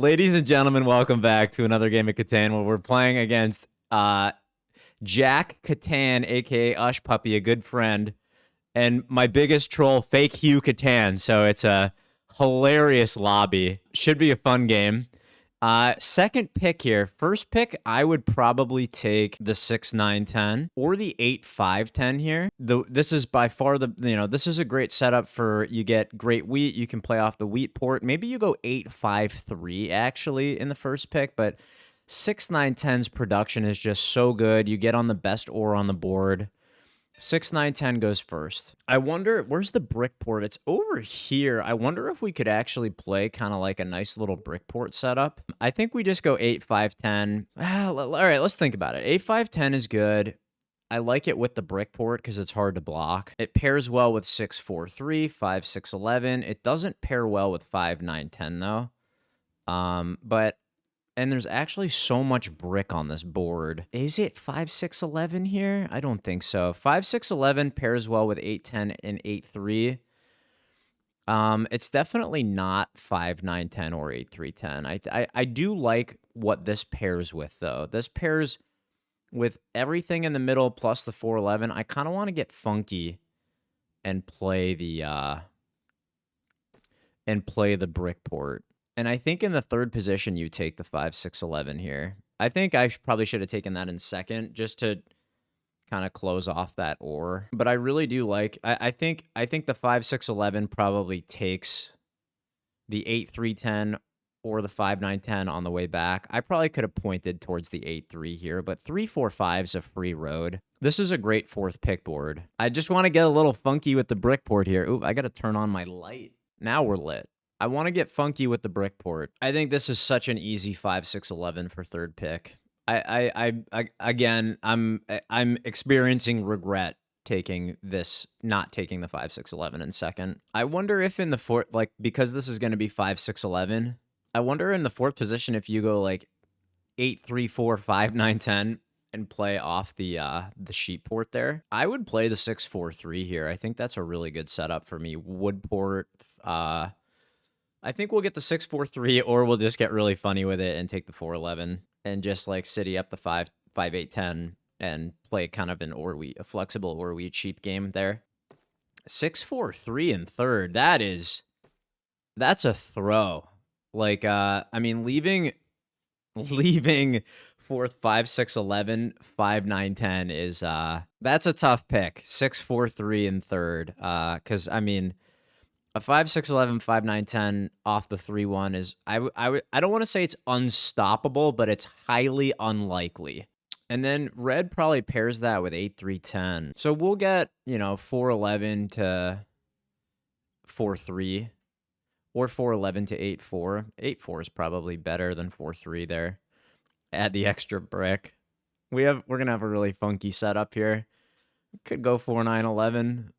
Ladies and gentlemen, welcome back to another game of Catan where we're playing against Jack Catan, aka Ush Puppy, a good friend, and my biggest troll, Fake Hugh Catan. So it's a hilarious lobby. Should be a fun game. Second pick here. First pick, I would probably take the 6-9-10 or the 8-5-10 here. This is by far this is a great setup for, you get great wheat. You can play off the wheat port. Maybe you go 8-5-3 actually in the first pick, but 6-9-10's production is just so good. You get on the best ore on the board. 6-9-10 goes first. I wonder, where's the brick port? It's over here. I wonder if we could actually play kind of like a nice little brick port setup. I think we just go 8-5-10. All right, let's think about it. 8-5-10 is good. I like it with the brick port because it's hard to block. It pairs well with 6-4-3, 5-6-11. It doesn't pair well with 5-9-10 though. And there's actually so much brick on this board. Is it 5-6-11 here? I don't think so. 5-6-11 pairs well with 8-10 and 8-3. It's definitely not 5-9-10 or 8-3-10. I do like what this pairs with, though. This pairs with everything in the middle plus the 4-11. I kind of want to get funky and play the brick port. And I think in the third position, you take the 5-6-11 here. I think I probably should have taken that in second just to kind of close off that ore. But I really do like, I think the 5-6-11 probably takes the 8-3-10 or the 5-9-10 on the way back. I probably could have pointed towards the 8-3 here, but 3-4-5 is a free road. This is a great fourth pick board. I just want to get a little funky with the brick port here. Ooh, I got to turn on my light. Now we're lit. I want to get funky with the brick port. I think this is such an easy 5-6-11 for third pick. Again, I'm experiencing regret taking this, not taking the 5-6-11 in second. I wonder if in the fourth, like, because this is going to be 5-6-11, I wonder in the fourth position if you go like 8-3-4, 5-9-10 and play off the sheep port there. I would play the 6-4-3 here. I think that's a really good setup for me. Wood port, I think we'll get the 6-4-3, or we'll just get really funny with it and take the 4-11 and just like city up the 5-8-10 and play kind of a flexible or wheat sheep game there. 6-4-3 in third. That's a throw. Like, I mean, leaving fourth 5-6-11, 5-9-10 is that's a tough pick. 6-4-3 in third. Because I mean, a 5-6-11, 5-9-10 off the 3-1 is, I don't want to say it's unstoppable, but it's highly unlikely. And then red probably pairs that with 8-3-10. So we'll get, 4-11 to 4-3 or 4-11 to 8-4. 8-4 is probably better than 4-3 there. Add the extra brick. We're going to have a really funky setup here. Could go 4-9-11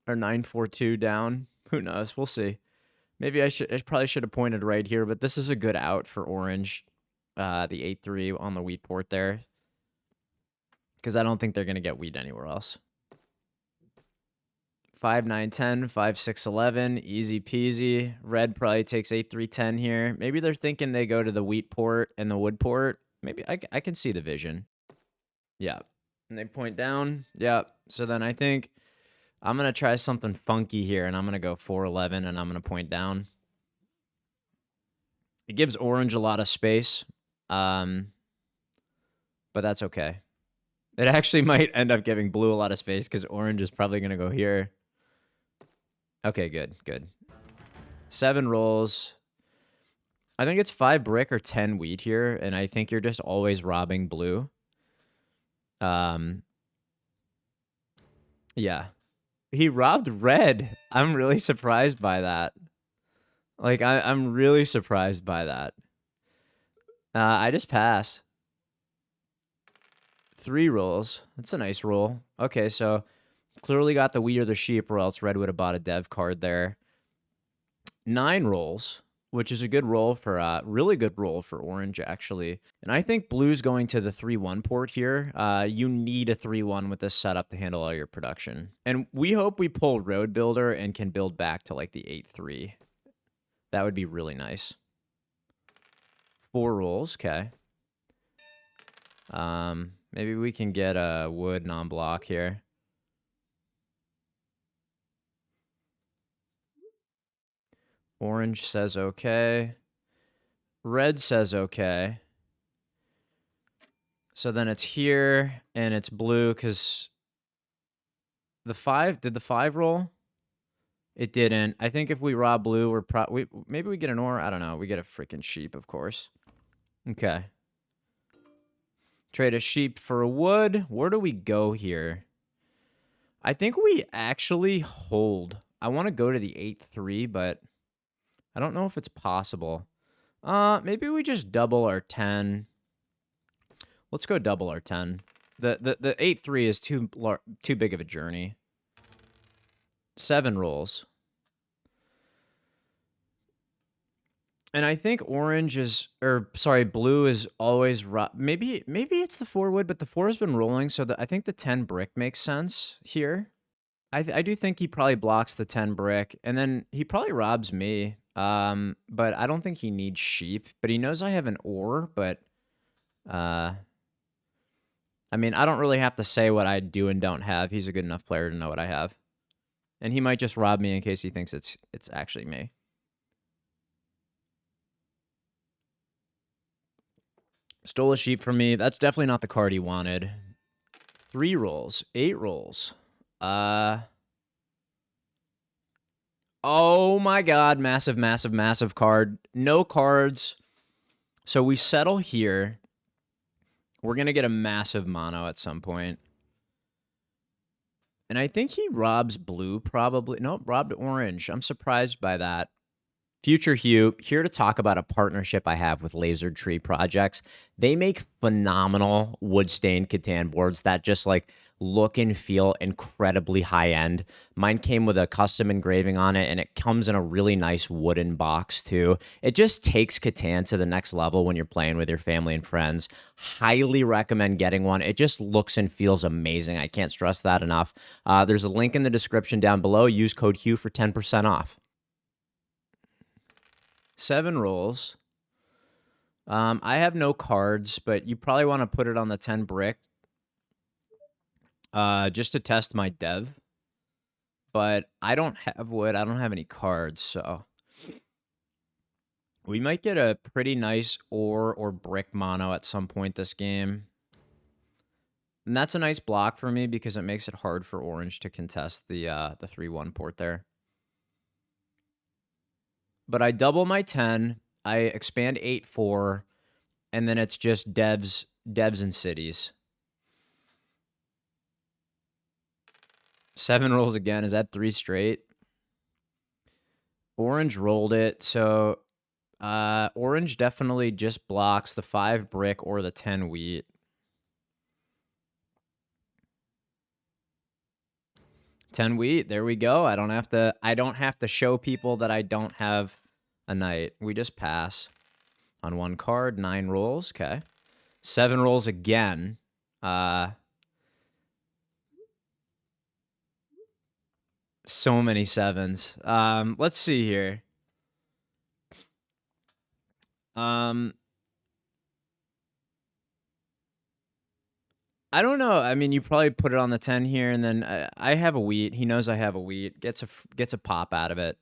or 9-4-2 down. Who knows? We'll see. Maybe I probably should have pointed right here, but this is a good out for orange. The 8-3 on the wheat port there. Because I don't think they're going to get wheat anywhere else. 5-9-10, 5-6-11, easy peasy. Red probably takes 8-3-10 here. Maybe they're thinking they go to the wheat port and the wood port. Maybe I can see the vision. Yeah. And they point down. Yeah. So then I think I'm going to try something funky here, and I'm going to go 4-11, and I'm going to point down. It gives orange a lot of space, but that's okay. It actually might end up giving blue a lot of space because orange is probably going to go here. Okay, good. 7 rolls. I think it's 5 brick or 10 wheat here, and I think you're just always robbing blue. Yeah. He robbed red. I'm really surprised by that. Like, I'm really surprised by that. I just pass. 3 rolls. That's a nice roll. Okay, so clearly got the wheat or the sheep, or else red would have bought a dev card there. 9 rolls, which is a good roll for really good roll for orange, actually. And I think blue's going to the 3-1 port here. You need a 3-1 with this setup to handle all your production. And we hope we pull Road Builder and can build back to like the 8-3. That would be really nice. 4 rolls. Okay. Maybe we can get a wood non-block here. Orange says okay. Red says okay. So then it's here, and it's blue, because the 5... Did the 5 roll? It didn't. I think if we rob blue, maybe we get an ore. I don't know. We get a freaking sheep, of course. Okay. Trade a sheep for a wood. Where do we go here? I think we actually hold. I want to go to the 8-3, but I don't know if it's possible. Maybe we just double our 10. Let's go double our 10. The 8-3 is too big of a journey. 7 rolls. And I think orange is, or sorry, blue is always maybe it's the 4 wood, but the 4 has been rolling, so I think the 10 brick makes sense here. I do think he probably blocks the 10 brick, and then he probably robs me. But I don't think he needs sheep. But he knows I have an ore, but I mean, I don't really have to say what I do and don't have. He's a good enough player to know what I have. And he might just rob me in case he thinks it's actually me. Stole a sheep from me. That's definitely not the card he wanted. 3 rolls. 8 rolls. Oh my god. Massive, massive, massive card. No cards. So we settle here. We're going to get a massive mono at some point. And I think he robs blue, probably. Nope, robbed orange. I'm surprised by that. Future Hugh, here to talk about a partnership I have with Laser Tree Projects. They make phenomenal wood-stained Catan boards that just, like, look and feel incredibly high-end. Mine came with a custom engraving on it, and it comes in a really nice wooden box, too. It just takes Catan to the next level when you're playing with your family and friends. Highly recommend getting one. It just looks and feels amazing. I can't stress that enough. There's a link in the description down below. Use code Hugh for 10% off. 7 rolls. I have no cards, but you probably want to put it on the 10 brick just to test my dev. But I don't have wood. I don't have any cards, so we might get a pretty nice ore or brick mono at some point this game. And that's a nice block for me because it makes it hard for orange to contest the 3-1 port there. But I double my 10, I expand 8-4, and then it's just devs and cities. 7 rolls again. Is that 3 straight? Orange rolled it, so orange definitely just blocks the 5 brick or the 10 wheat. There we go. I don't have to show people that I don't have a knight. We just pass on 1 card. 9 rolls. Okay. 7 rolls again. So many 7s. Let's see here. I don't know. I mean, you probably put it on the 10 here, and then I have a wheat. He knows I have a wheat. Gets a pop out of it.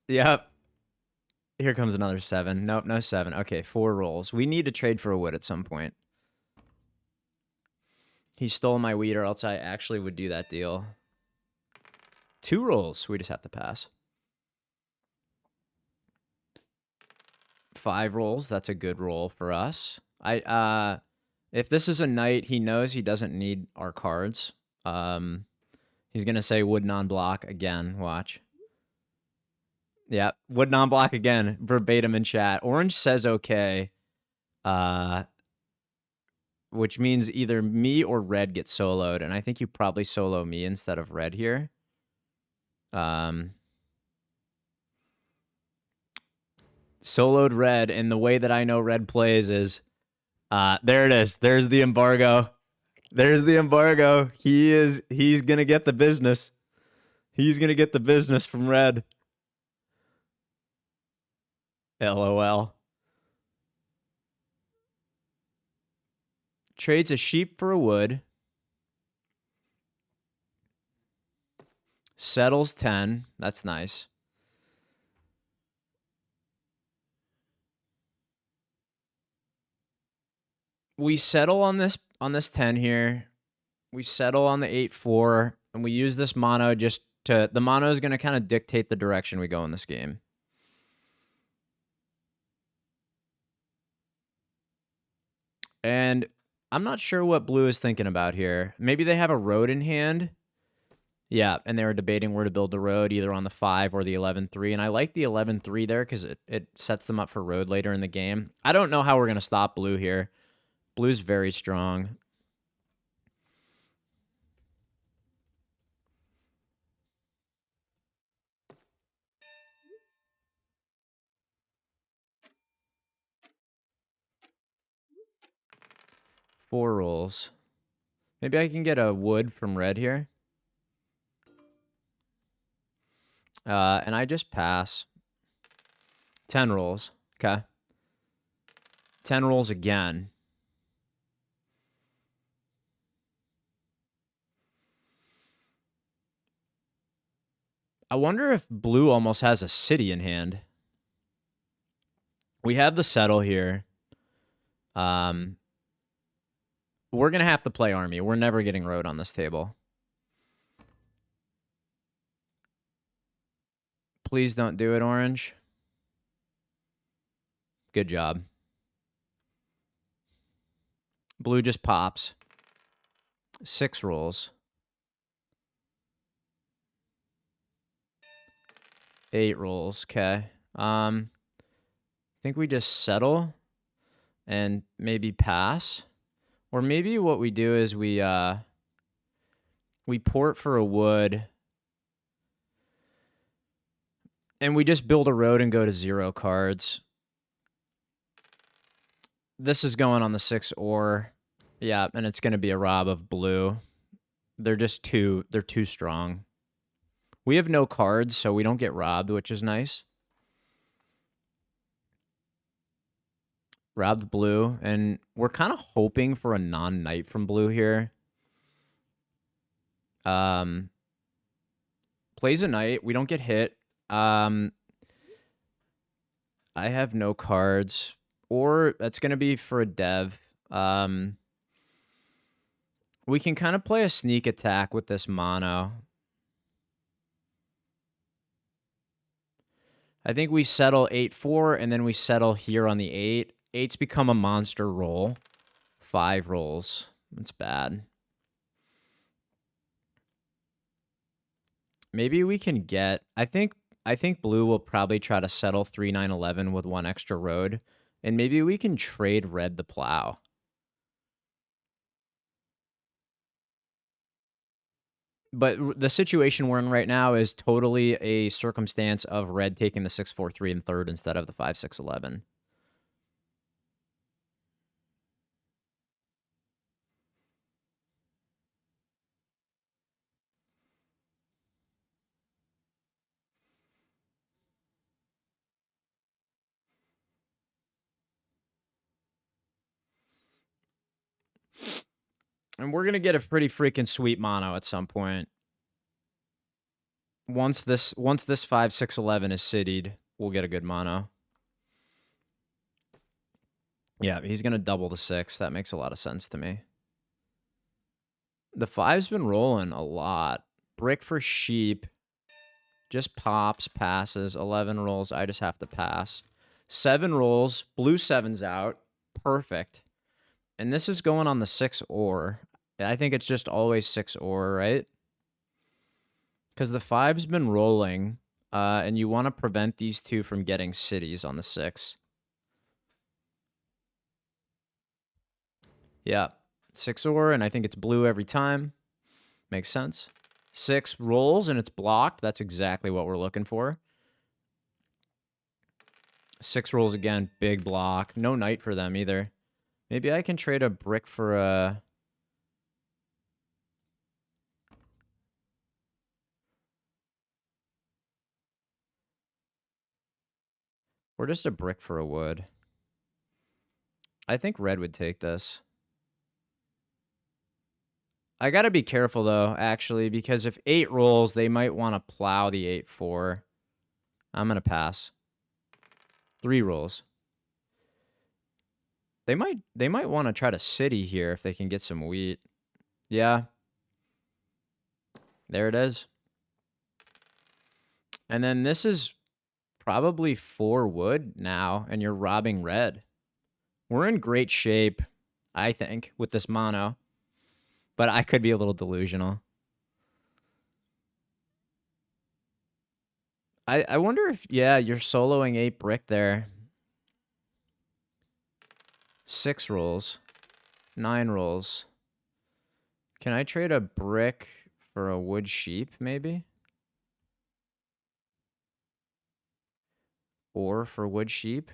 Yep. Here comes another 7. Nope, no 7. Okay, 4 rolls. We need to trade for a wood at some point. He stole my wheat, or else I actually would do that deal. 2 rolls. We just have to pass. 5 rolls. That's a good roll for us. If this is a knight, he knows he doesn't need our cards. He's gonna say wood non-block again. Watch. Yeah, wood non-block again. Verbatim in chat. Orange says okay. Which means either me or red gets soloed, and I think you probably solo me instead of red here. Soloed red, and the way that I know red plays is, there it is. There's the embargo. There's the embargo. He's gonna get the business. He's gonna get the business from red. LOL. Trades a sheep for a wood. Settles 10. That's nice. We settle on this 10 here. We settle on the 8-4, and we use this mono just to... The mono is going to kind of dictate the direction we go in this game. And I'm not sure what blue is thinking about here. Maybe they have a road in hand. Yeah, and they were debating where to build the road, either on the 5 or the 11-3. And I like the 11-3 there because it sets them up for road later in the game. I don't know how we're going to stop blue here. Blue's very strong. Four rolls. Maybe I can get a wood from red here. And I just pass. 10 rolls. Okay. 10 rolls again. I wonder if blue almost has a city in hand. We have the settle here. We're going to have to play army. We're never getting road on this table. Please don't do it, orange. Good job. Blue just pops. 6 rolls. 8 rolls. Okay. I think we just settle and maybe pass. Or maybe what we do is we port for a wood. And we just build a road and go to 0 cards. This is going on the 6 ore. Yeah, and it's going to be a rob of blue. They're just they're too strong. We have no cards, so we don't get robbed, which is nice. Robbed blue, and we're kind of hoping for a non-knight from blue here. Plays a knight. We don't get hit. I have no cards. Or that's going to be for a dev. We can kind of play a sneak attack with this mono. I think we settle 8-4, and then we settle here on the 8. 8's become a monster roll. 5 rolls. That's bad. Maybe we can get... I think blue will probably try to settle 3-9-11 with 1 extra road. And maybe we can trade red the plow. But the situation we're in right now is totally a circumstance of red taking the 6-4-3 in third instead of the 5-6-11. And we're going to get a pretty freaking sweet mono at some point. Once this 5-6-11 is citied, we'll get a good mono. Yeah, he's going to double the 6. That makes a lot of sense to me. The 5's been rolling a lot. Brick for sheep. Just pops, passes. 11 rolls. I just have to pass. 7 rolls. Blue 7's out. Perfect. And this is going on the 6 ore. I think it's just always 6 ore, right? Because the 5's been rolling, and you want to prevent these two from getting cities on the 6. Yeah, 6 ore, and I think it's blue every time. Makes sense. 6 rolls, and it's blocked. That's exactly what we're looking for. 6 rolls again, big block. No knight for them either. Maybe I can trade a brick for a... Or just a brick for a wood. I think red would take this. I gotta be careful, though, actually, because if 8 rolls, they might want to plow the 8-4. I'm gonna pass. 3 rolls. They might want to try to city here if they can get some wheat. Yeah. There it is. And then this is probably 4 wood now, and you're robbing red. We're in great shape, I think, with this mono. But I could be a little delusional. I wonder if, yeah, you're soloing 8 brick there. 6 rolls. 9 rolls. Can I trade a brick for a wood sheep, maybe? Or for wood sheep?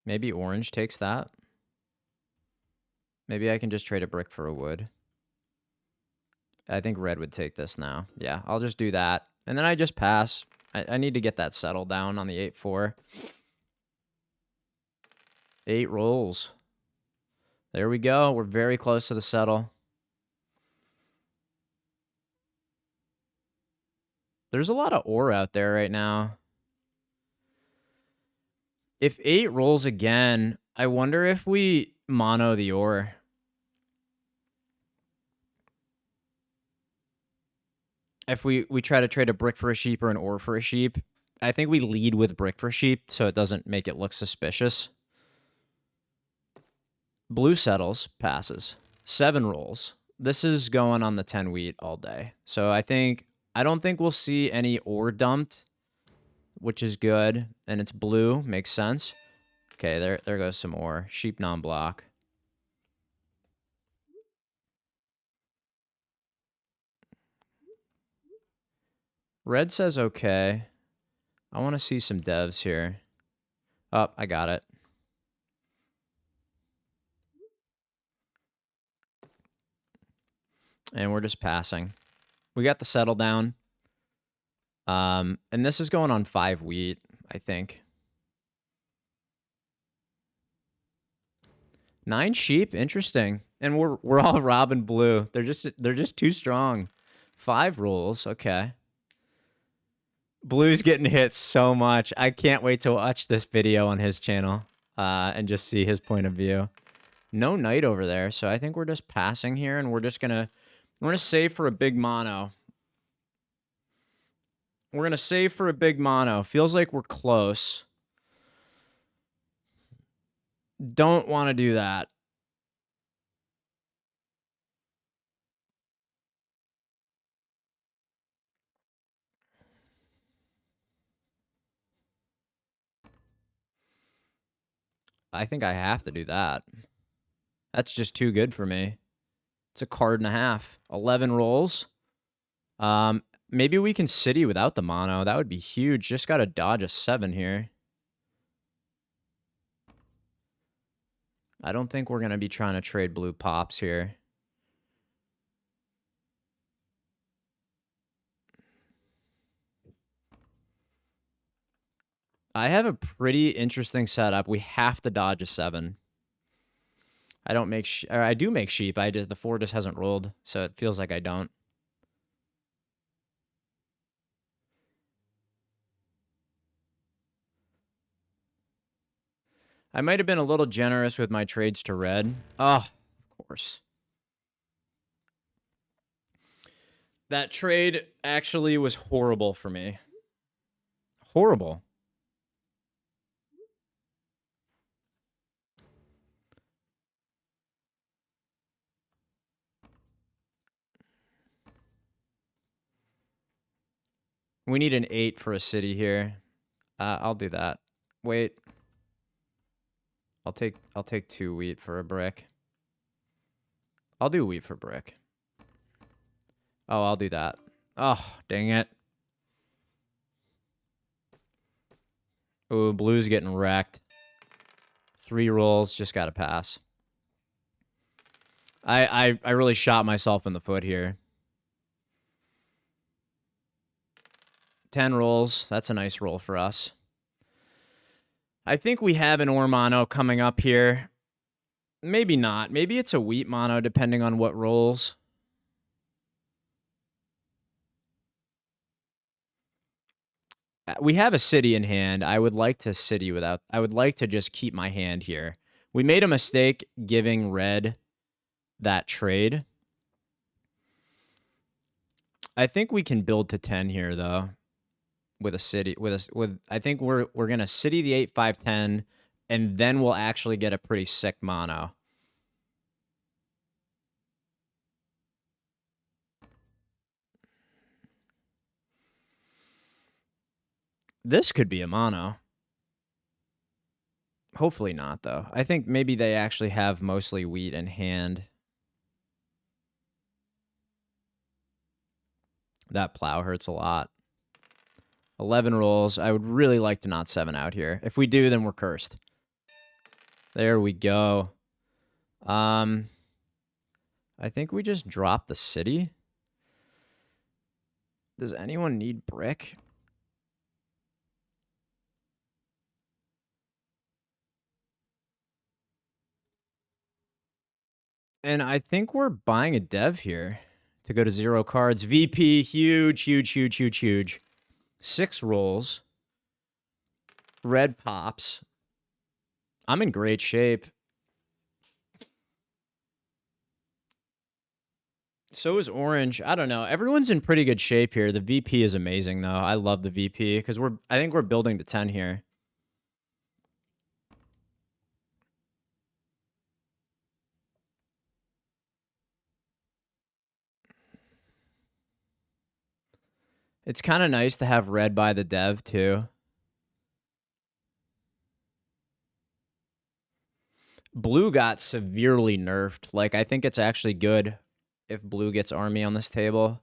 Maybe orange takes that. Maybe I can just trade a brick for a wood. I think red would take this now. Yeah, I'll just do that. And then I just pass. I need to get that settled down on the 8-4. 8 rolls. There we go. We're very close to the settle. There's a lot of ore out there right now. If 8 rolls again, I wonder if we mono the ore. If we try to trade a brick for a sheep or an ore for a sheep, I think we lead with brick for sheep so it doesn't make it look suspicious. Blue settles, passes. 7 rolls. This is going on the 10 wheat all day. So I don't think we'll see any ore dumped, which is good. And it's blue, makes sense. Okay, there goes some ore. Sheep non-block. Red says okay. I want to see some devs here. Oh, I got it. And we're just passing. We got the settle down. And this is going on 5 wheat, I think. 9 sheep, interesting. And we're all robbing blue. They're just too strong. 5 rolls, okay. Blue's getting hit so much. I can't wait to watch this video on his channel and just see his point of view. No knight over there, so I think we're just passing here, and we're gonna save for a big mono. We're gonna save for a big mono. Feels like we're close. Don't want to do that. I think I have to do that. That's just too good for me. It's a card and a half. 11 rolls. Maybe we can city without the mono. That would be huge. Just got to dodge a 7 here. I don't think we're going to be trying to trade blue pops here. I have a pretty interesting setup. We have to dodge a 7. I don't make or I do make sheep. The 4 just hasn't rolled, so it feels like I don't. I might have been a little generous with my trades to red. Oh, of course. That trade actually was horrible for me. Horrible. We need an 8 for a city here. I'll do that. Wait. I'll take 2 wheat for a brick. I'll do wheat for brick. Oh, I'll do that. Oh, dang it. Ooh, blue's getting wrecked. 3 rolls, just gotta pass. I really shot myself in the foot here. 10 rolls. That's a nice roll for us. I think we have an ore mono coming up here. Maybe not. Maybe it's a wheat mono, depending on what rolls. We have a city in hand. I would like to city without... I would like to just keep my hand here. We made a mistake giving red that trade. I think we can build to 10 here, though. With a city... I think we're going to city the 8, 5, 10, and then we'll actually get a pretty sick mono. This could be a mono. Hopefully not, though. I think maybe they actually have mostly wheat in hand. That plow hurts a lot. 11 rolls. I would really like to not 7 out here. If we do, then we're cursed. There we go. I think we just drop the city. Does anyone need brick? And I think we're buying a dev here to go to 0 cards. VP, huge, huge, huge, huge, huge. 6 rolls. Red pops. I'm in great shape. So is orange. I don't know. Everyone's in pretty good shape here. The VP is amazing, though. I love the VP because I think we're building to 10 here. It's kind of nice to have red by the dev, too. Blue got severely nerfed. Like, I think it's actually good if blue gets army on this table.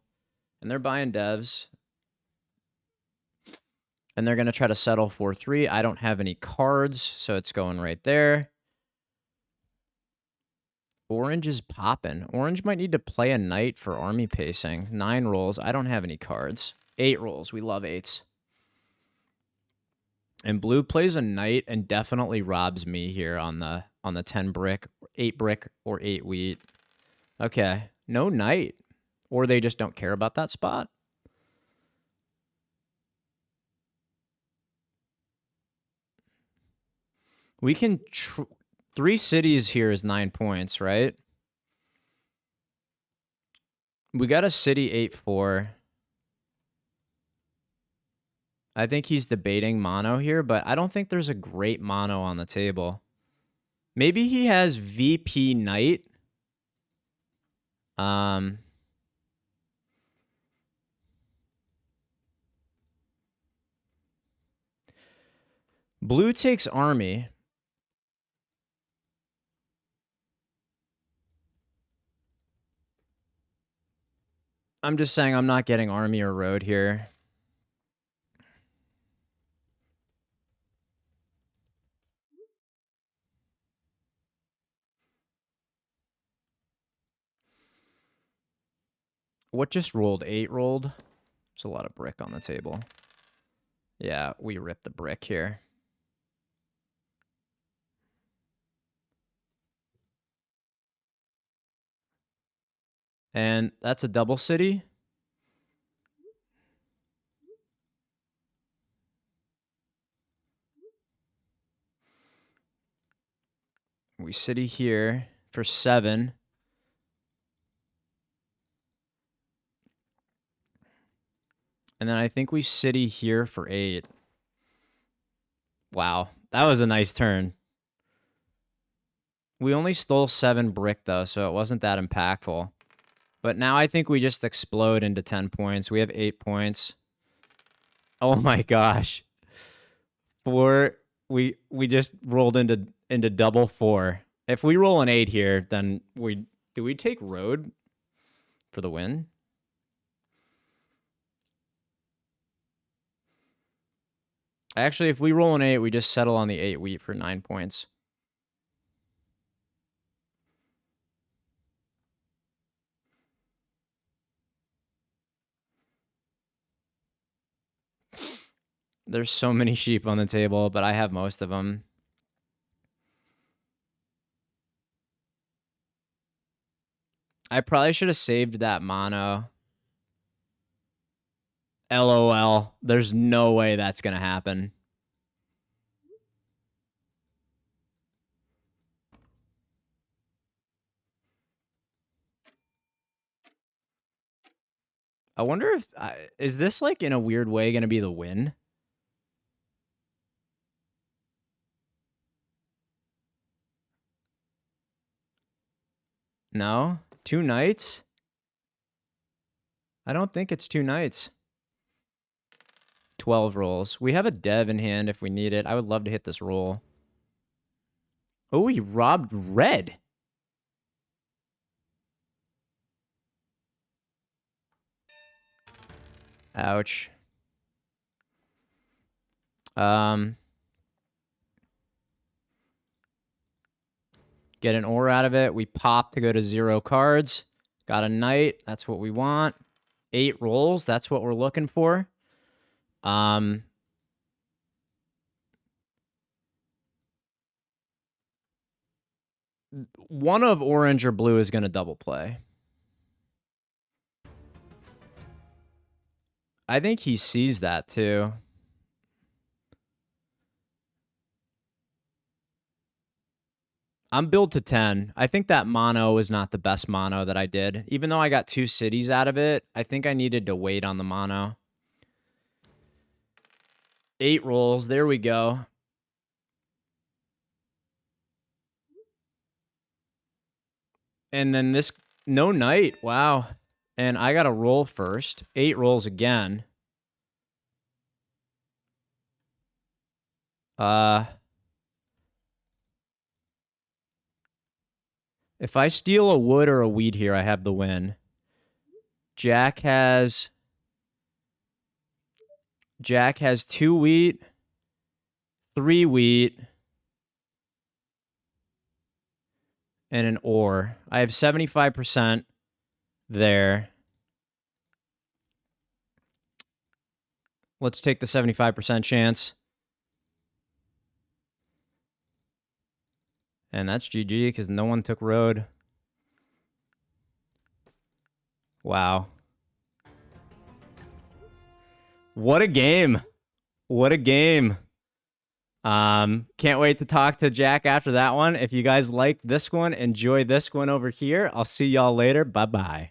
And they're buying devs. And they're going to try to settle 4-3. I don't have any cards, so it's going right there. Orange is popping. Orange might need to play a knight for army pacing. 9 rolls. I don't have any cards. 8 rolls. We love 8s. And blue plays a knight and definitely robs me here on the 10 brick, 8 brick, or 8 wheat. Okay. No knight. Or they just don't care about that spot. We can... 3 cities here is 9 points, right? We got a city 8-4. I think he's debating mono here, but I don't think there's a great mono on the table. Maybe he has VP Knight. Blue takes army. I'm just saying I'm not getting army or road here. What just rolled? 8 rolled? There's a lot of brick on the table. Yeah, we ripped the brick here. And that's a double city. We city here for 7. And then I think we city here for 8. Wow, that was a nice turn. We only stole 7 brick, though, so it wasn't that impactful. But now I think we just explode into 10 points. We have 8 points. Oh my gosh. 4. We just rolled into double 4. If we roll an 8 here, then do we take road for the win? Actually, if we roll an 8, we just settle on the 8 wheat for 9 points. There's so many sheep on the table, but I have most of them. I probably should have saved that mono. LOL. There's no way that's going to happen. I wonder if... is this, like, in a weird way going to be the win? No? 2 knights? I don't think it's 2 knights. 12 rolls. We have a dev in hand if we need it. I would love to hit this roll. Oh, he robbed red. Ouch. Get an ore out of it. We pop to go to 0 cards. Got a knight. That's what we want. 8 rolls. That's what we're looking for. One of orange or blue is going to double play. I think he sees that too. I'm build to 10. I think that mono is not the best mono that I did. Even though I got 2 cities out of it, I think I needed to wait on the mono. 8 rolls. There we go. And then this... no knight. Wow. And I got to roll first. 8 rolls again. If I steal a wood or a wheat here, I have the win. Jack has 2 wheat, 3 wheat, and an ore. I have 75% there. Let's take the 75% chance. And that's GG because no one took road. Wow. What a game. What a game. Can't wait to talk to Jack after that one. If you guys like this one, enjoy this one over here. I'll see y'all later. Bye-bye.